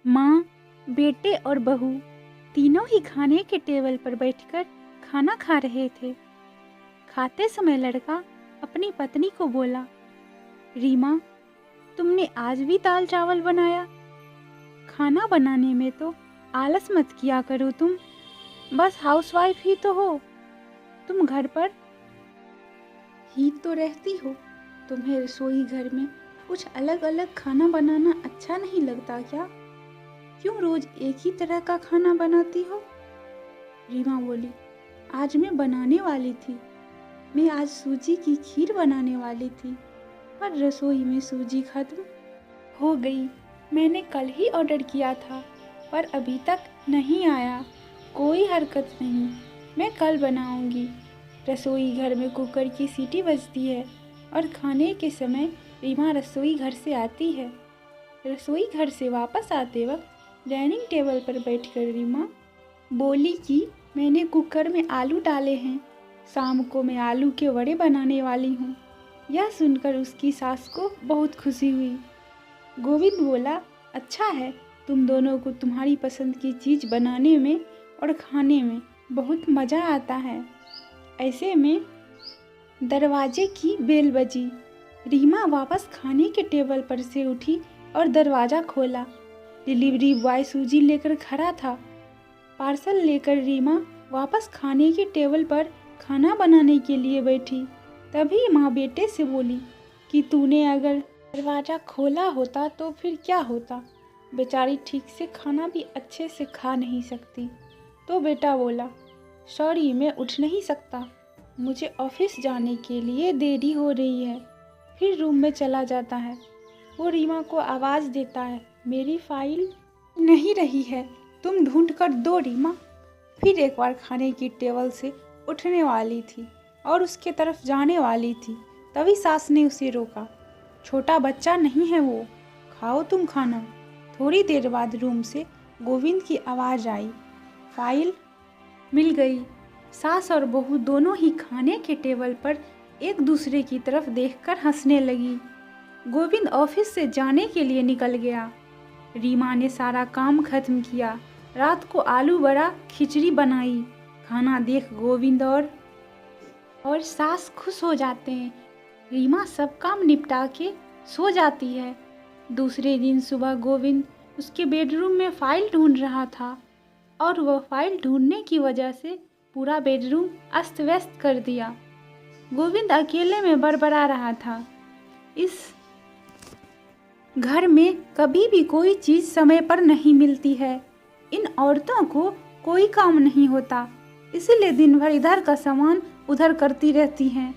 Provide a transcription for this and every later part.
माँ, बेटे और बहू तीनों ही खाने के टेबल पर बैठकर खाना खा रहे थे। खाते समय लड़का अपनी पत्नी को बोला, रीमा, तुमने आज भी दाल चावल बनाया? खाना बनाने में तो आलस मत किया करो तुम, बस हाउसवाइफ ही तो हो। तुम घर पर ही तो रहती हो, तुम्हें रसोई घर में कुछ अलग अलग खाना बनाना अच्छा नहीं लगता क्या? क्यों रोज एक ही तरह का खाना बनाती हो? रीमा बोली, आज मैं बनाने वाली थी। मैं आज सूजी की खीर बनाने वाली थी, पर रसोई में सूजी खत्म हो गई। मैंने कल ही ऑर्डर किया था, पर अभी तक नहीं आया। कोई हरकत नहीं, मैं कल बनाऊंगी। रसोई घर में कुकर की सीटी बजती है और खाने के समय रीमा रसोई घर से आती है। रसोई घर से वापस आते वक्त डाइनिंग टेबल पर बैठकर रीमा बोली कि मैंने कुकर में आलू डाले हैं, शाम को मैं आलू के वड़े बनाने वाली हूँ। यह सुनकर उसकी सास को बहुत खुशी हुई। गोविंद बोला, अच्छा है, तुम दोनों को तुम्हारी पसंद की चीज़ बनाने में और खाने में बहुत मज़ा आता है। ऐसे में दरवाजे की बेल बजी। रीमा वापस खाने के टेबल पर से उठी और दरवाज़ा खोला। डिलीवरी बॉय सूजी लेकर खड़ा था। पार्सल लेकर रीमा वापस खाने के टेबल पर खाना बनाने के लिए बैठी। तभी माँ बेटे से बोली कि तूने अगर दरवाज़ा खोला होता तो फिर क्या होता? बेचारी ठीक से खाना भी अच्छे से खा नहीं सकती। तो बेटा बोला, सॉरी, मैं उठ नहीं सकता, मुझे ऑफिस जाने के लिए देरी हो रही है। फिर रूम में चला जाता है। वो रीमा को आवाज़ देता है, मेरी फाइल नहीं रही है, तुम ढूंढ कर दो रीमा। फिर एक बार खाने की टेबल से उठने वाली थी और उसके तरफ जाने वाली थी, तभी सास ने उसे रोका। छोटा बच्चा नहीं है वो, खाओ तुम खाना। थोड़ी देर बाद रूम से गोविंद की आवाज़ आई, फाइल मिल गई। सास और बहू दोनों ही खाने के टेबल पर एक दूसरे की तरफ देखकर हंसने लगी। गोविंद ऑफिस से जाने के लिए निकल गया। रीमा ने सारा काम खत्म किया। रात को आलू बड़ा खिचड़ी बनाई। खाना देख गोविंद और सास खुश हो जाते हैं। रीमा सब काम निपटा के सो जाती है। दूसरे दिन सुबह गोविंद उसके बेडरूम में फाइल ढूंढ रहा था और वह फाइल ढूंढने की वजह से पूरा बेडरूम अस्त व्यस्त कर दिया। गोविंद अकेले में बड़बड़ा रहा था। इस घर में कभी भी कोई चीज़ समय पर नहीं मिलती है। इन औरतों को कोई काम नहीं होता, इसीलिए दिन भर इधर का सामान उधर करती रहती हैं।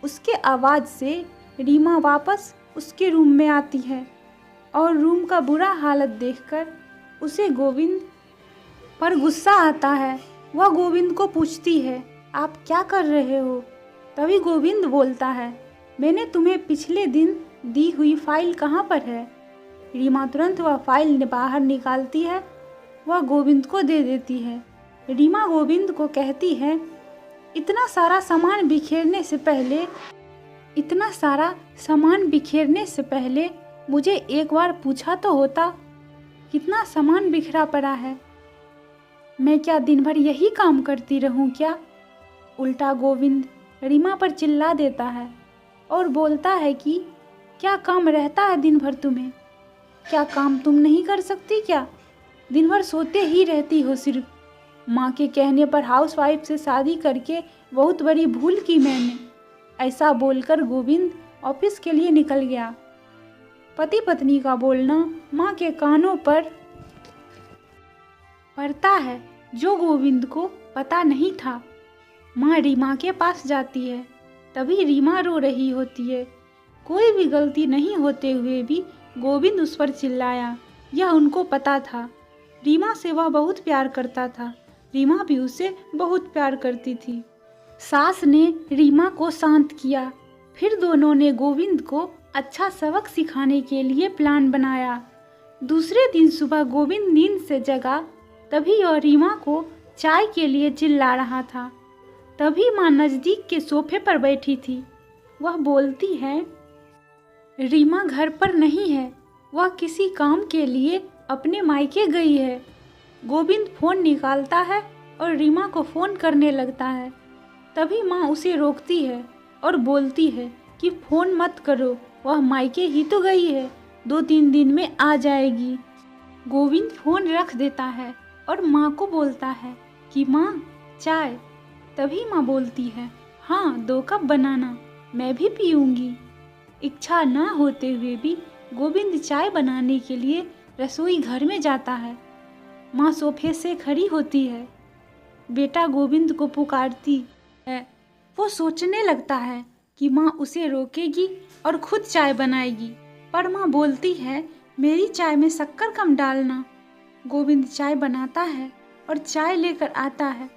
उसके आवाज़ से रीमा वापस उसके रूम में आती है और रूम का बुरा हालत देखकर उसे गोविंद पर गुस्सा आता है। वह गोविंद को पूछती है, आप क्या कर रहे हो? तभी गोविंद बोलता है, मैंने तुम्हें पिछले दिन दी हुई फाइल कहाँ पर है? रीमा तुरंत वह फाइल बाहर निकालती है, वह गोविंद को दे देती है। रीमा गोविंद को कहती है, इतना सारा सामान बिखेरने से पहले मुझे एक बार पूछा तो होता, कितना सामान बिखरा पड़ा है। मैं क्या दिन भर यही काम करती रहूं क्या? उल्टा गोविंद रीमा पर चिल्ला देता है और बोलता है कि क्या काम रहता है दिन भर तुम्हें? क्या काम तुम नहीं कर सकती क्या? दिन भर सोते ही रहती हो सिर्फ। माँ के कहने पर हाउसवाइफ से शादी करके बहुत बड़ी भूल की मैंने। ऐसा बोलकर गोविंद ऑफिस के लिए निकल गया। पति पत्नी का बोलना माँ के कानों पर पड़ता है, जो गोविंद को पता नहीं था। माँ रीमा के पास जाती है, तभी रीमा रो रही होती है। कोई भी गलती नहीं होते हुए भी गोविंद उस पर चिल्लाया। यह उनको पता था, रीमा से वह बहुत प्यार करता था। रीमा भी उसे बहुत प्यार करती थी। सास ने रीमा को शांत किया। फिर दोनों ने गोविंद को अच्छा सबक सिखाने के लिए प्लान बनाया। दूसरे दिन सुबह गोविंद नींद से जगा, तभी वह रीमा को चाय के लिए चिल्ला रहा था। तभी माँ नज़दीक के सोफे पर बैठी थी। वह बोलती है, रीमा घर पर नहीं है, वह किसी काम के लिए अपने मायके गई है। गोविंद फ़ोन निकालता है और रीमा को फ़ोन करने लगता है। तभी माँ उसे रोकती है और बोलती है कि फ़ोन मत करो, वह मायके ही तो गई है, 2-3 दिन में आ जाएगी। गोविंद फ़ोन रख देता है और माँ को बोलता है कि माँ चाय। तभी माँ बोलती है, हाँ 2 कप बनाना, मैं भी पीऊँगी। इच्छा न होते हुए भी गोविंद चाय बनाने के लिए रसोई घर में जाता है। माँ सोफे से खड़ी होती है, बेटा गोविंद को पुकारती है। वो सोचने लगता है कि माँ उसे रोकेगी और खुद चाय बनाएगी, पर माँ बोलती है मेरी चाय में शक्कर कम डालना। गोविंद चाय बनाता है और चाय लेकर आता है।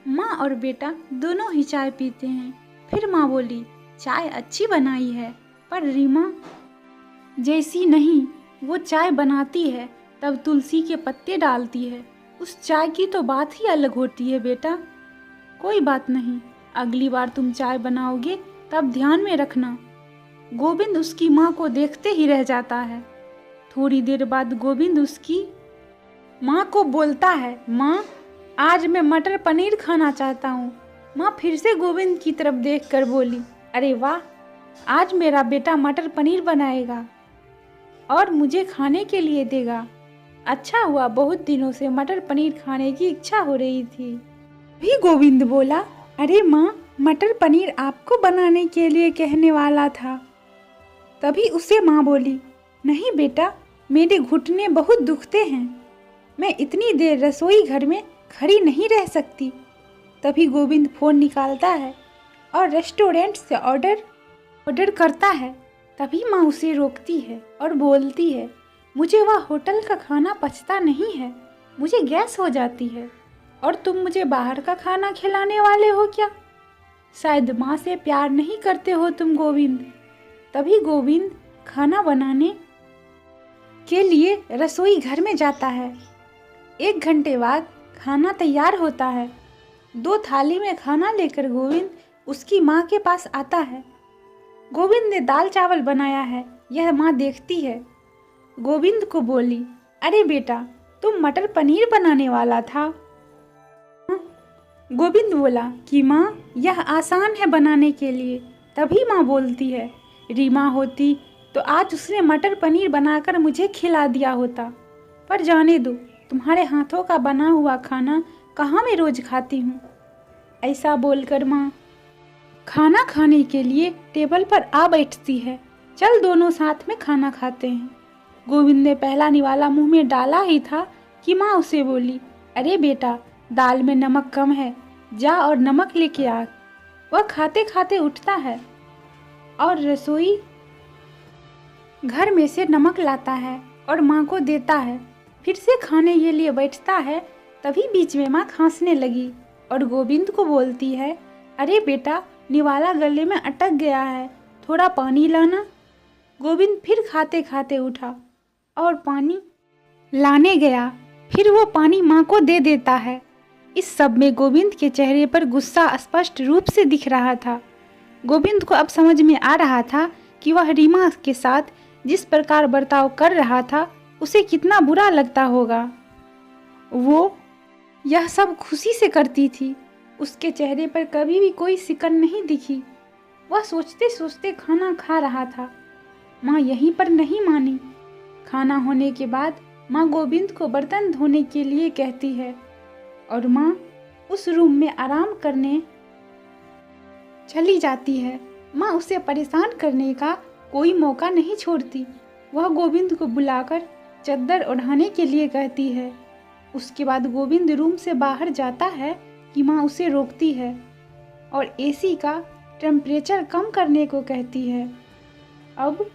माँ और बेटा दोनों ही चाय पीते हैं। फिर माँ बोली, चाय अच्छी बनाई है, पर रीमा जैसी नहीं। वो चाय बनाती है तब तुलसी के पत्ते डालती है। उस चाय की तो बात ही अलग होती है बेटा। कोई बात नहीं, अगली बार तुम चाय बनाओगे तब ध्यान में रखना। गोविंद उसकी माँ को देखते ही रह जाता है। थोड़ी देर बाद गोविंद उसकी माँ को बोलता है, माँ आज मैं मटर पनीर खाना चाहता हूँ। माँ फिर से गोविंद की तरफ देखकर बोली, अरे वाह, आज मेरा बेटा मटर पनीर बनाएगा और मुझे खाने के लिए देगा। अच्छा हुआ, बहुत दिनों से मटर पनीर खाने की इच्छा हो रही थी। भी गोविंद बोला, अरे माँ, मटर पनीर आपको बनाने के लिए कहने वाला था। तभी उसे माँ बोली, नहीं बेटा, मेरे घुटने बहुत दुखते हैं, मैं इतनी देर रसोई घर में खड़ी नहीं रह सकती। तभी गोविंद फ़ोन निकालता है और रेस्टोरेंट से ऑर्डर करता है। तभी माँ उसे रोकती है और बोलती है, मुझे वह होटल का खाना पचता नहीं है, मुझे गैस हो जाती है, और तुम मुझे बाहर का खाना खिलाने वाले हो क्या? शायद माँ से प्यार नहीं करते हो तुम गोविंद। तभी गोविंद खाना बनाने के लिए रसोई घर में जाता है। 1 घंटे बाद खाना तैयार होता है। 2 थाली में खाना लेकर गोविंद उसकी माँ के पास आता है। गोविंद ने दाल चावल बनाया है, यह माँ देखती है। गोविंद को बोली, अरे बेटा, तुम मटर पनीर बनाने वाला था। गोविंद बोला कि माँ, यह आसान है बनाने के लिए। तभी माँ बोलती है, रीमा होती तो आज उसने मटर पनीर बनाकर मुझे खिला दिया होता, पर जाने दो, तुम्हारे हाथों का बना हुआ खाना कहाँ मैं रोज खाती हूँ। ऐसा बोलकर माँ खाना खाने के लिए टेबल पर आ बैठती है। चल दोनों साथ में खाना खाते हैं। गोविंद ने पहला निवाला मुंह में डाला ही था कि माँ उसे बोली, अरे बेटा, दाल में नमक कम है, जा और नमक लेके आ। वह खाते खाते उठता है और रसोई घर में से नमक लाता है और माँ को देता है। फिर से खाने के लिए बैठता है। तभी बीच में माँ खांसने लगी और गोविंद को बोलती है, अरे बेटा, निवाला गले में अटक गया है, थोड़ा पानी लाना। गोविंद फिर खाते खाते उठा और पानी लाने गया। फिर वो पानी माँ को दे देता है। इस सब में गोविंद के चेहरे पर गुस्सा स्पष्ट रूप से दिख रहा था। गोविंद को अब समझ में आ रहा था कि वह रीमा के साथ जिस प्रकार बर्ताव कर रहा था उसे कितना बुरा लगता होगा। वो यह सब खुशी से करती थी। उसके चेहरे पर कभी भी कोई सिकन नहीं दिखी। वह सोचते सोचते खाना खा रहा था। माँ यहीं पर नहीं मानी। खाना होने के बाद माँ गोविंद को बर्तन धोने के लिए कहती है और माँ उस रूम में आराम करने चली जाती है। माँ उसे परेशान करने का कोई मौका नहीं छोड़ती। वह गोविंद को बुलाकर चद्दर ओढ़ाने के लिए कहती है। उसके बाद गोविंद रूम से बाहर जाता है कि माँ उसे रोकती है और एसी का टेम्परेचर कम करने को कहती है। अब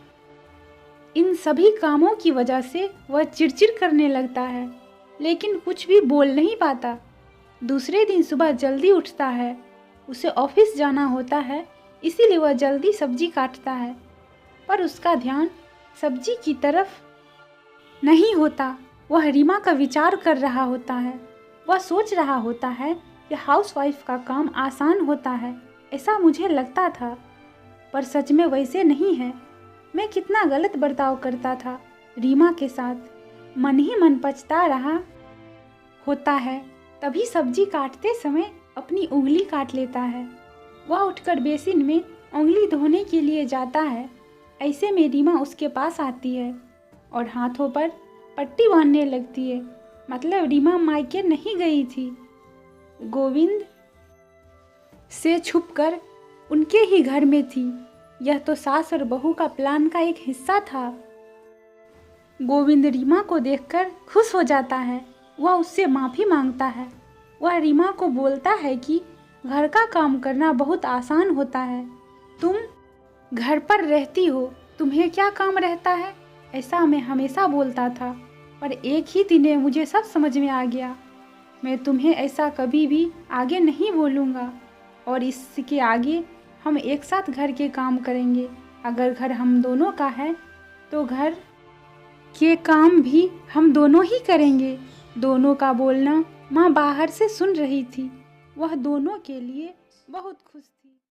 इन सभी कामों की वजह से वह चिड़चिड़ करने लगता है, लेकिन कुछ भी बोल नहीं पाता। दूसरे दिन सुबह जल्दी उठता है। उसे ऑफिस जाना होता है, इसीलिए वह जल्दी सब्जी काटता है, पर उसका ध्यान सब्जी की तरफ नहीं होता। वह रीमा का विचार कर रहा होता है। वह सोच रहा होता है कि हाउसवाइफ का काम आसान होता है, ऐसा मुझे लगता था, पर सच में वैसे नहीं है। मैं कितना गलत बर्ताव करता था रीमा के साथ। मन ही मन पछता रहा होता है। तभी सब्जी काटते समय अपनी उंगली काट लेता है। वह उठकर बेसिन में उंगली धोने के लिए जाता है। ऐसे में रीमा उसके पास आती है और हाथों पर पट्टी बांधने लगती है। मतलब रीमा मायके नहीं गई थी, गोविंद से छुपकर उनके ही घर में थी। यह तो सास और बहू का प्लान का एक हिस्सा था। गोविंद रीमा को देखकर खुश हो जाता है। वह उससे माफ़ी मांगता है। वह रीमा को बोलता है कि घर का काम करना बहुत आसान होता है। तुम घर पर रहती हो, तुम्हें क्या काम रहता है, ऐसा मैं हमेशा बोलता था। पर एक ही दिन में मुझे सब समझ में आ गया। मैं तुम्हें ऐसा कभी भी आगे नहीं बोलूँगा और इसके आगे हम एक साथ घर के काम करेंगे। अगर घर हम दोनों का है तो घर के काम भी हम दोनों ही करेंगे। दोनों का बोलना माँ बाहर से सुन रही थी। वह दोनों के लिए बहुत खुश थी।